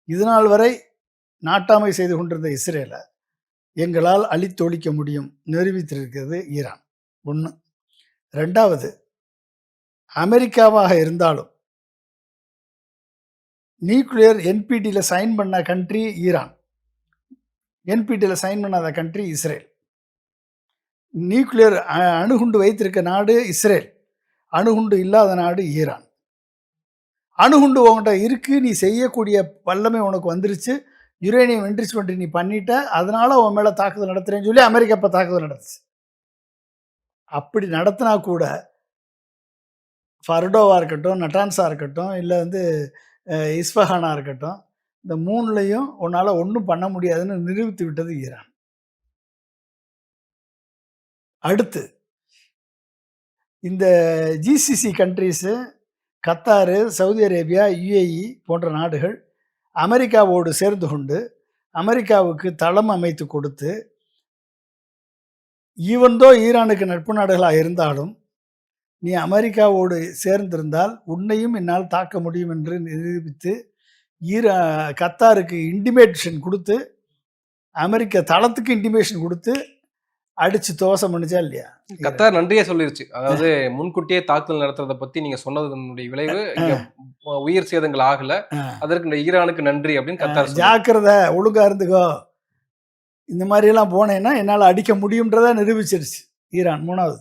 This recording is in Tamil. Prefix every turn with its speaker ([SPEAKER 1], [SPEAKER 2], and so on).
[SPEAKER 1] இதுநாள் வரை நாட்டாமை செய்து கொண்டிருந்த இஸ்ரேலை எங்களால் அழித்தொழிக்க முடியும் நிரூபித்திருக்கிறது ஈரான். 1. 2வது, அமெரிக்காவாக இருந்தாலும் நியூக்ளியர் என்பிடியில் சைன் பண்ண கண்ட்ரி ஈரான், என்பிடியில் சைன் பண்ணாத கண்ட்ரி இஸ்ரேல். நியூக்ளியர் அணுகுண்டு வைத்திருக்க நாடு இஸ்ரேல், அணுகுண்டு இல்லாத நாடு ஈரான். அணுகுண்டு உங்கள்கிட்ட இருக்கு, நீ செய்யக்கூடிய வல்லமை உனக்கு வந்துருச்சு, யுரேனியம் என்ரிச்மெண்ட் நீ பண்ணிட்ட, அதனால உன் மேலே தாக்குதல் நடத்துறேன்னு சொல்லி அமெரிக்கா இப்போ தாக்குதல் நடத்துச்சு. அப்படி நடத்தினா கூட ஃபர்டோவாக இருக்கட்டும், நட்டான்ஸாக இருக்கட்டும், இல்லை இஸ்ஃபஹானாக இருக்கட்டும், இந்த 3லையும் உன்னால் ஒன்றும் பண்ண முடியாதுன்னு நிரூபித்து விட்டது ஈரான். அடுத்து இந்த GCC countries, Qatar, Saudi Arabia, UAE போன்ற நாடுகள் அமெரிக்காவோடு சேர்ந்து கொண்டு அமெரிக்காவுக்கு தளம் அமைத்து கொடுத்து, ஈவன்தோ ஈரானுக்கு நட்பு நாடுகளாக இருந்தாலும் நீ அமெரிக்காவோடு சேர்ந்திருந்தால் உன்னையும் என்னால் தாக்க முடியும் என்று நிரூபித்து கத்தாருக்கு இன்டிமேஷன் கொடுத்து, அமெரிக்க தளத்துக்கு இன்டிமேஷன் கொடுத்து அடிச்சு தோசை பண்ணிச்சா இல்லையா?
[SPEAKER 2] கத்தார் நன்றியே சொல்லிருச்சு. அதாவது முன்கூட்டியே தாக்குதல் நடத்துறதை பத்தி நீங்க சொன்னதனுடைய விளைவு உயிர் சேதங்கள் ஆகல, அதற்கு ஈரானுக்கு நன்றி அப்படின்னு கத்தார்.
[SPEAKER 1] ஜாக்கிரதை, ஒழுங்கா இருந்துக்கோ, இந்த மாதிரி எல்லாம் போனேன்னா என்னால் அடிக்க முடியும்ன்றத நிரூபிச்சிருச்சு ஈரான். 3வது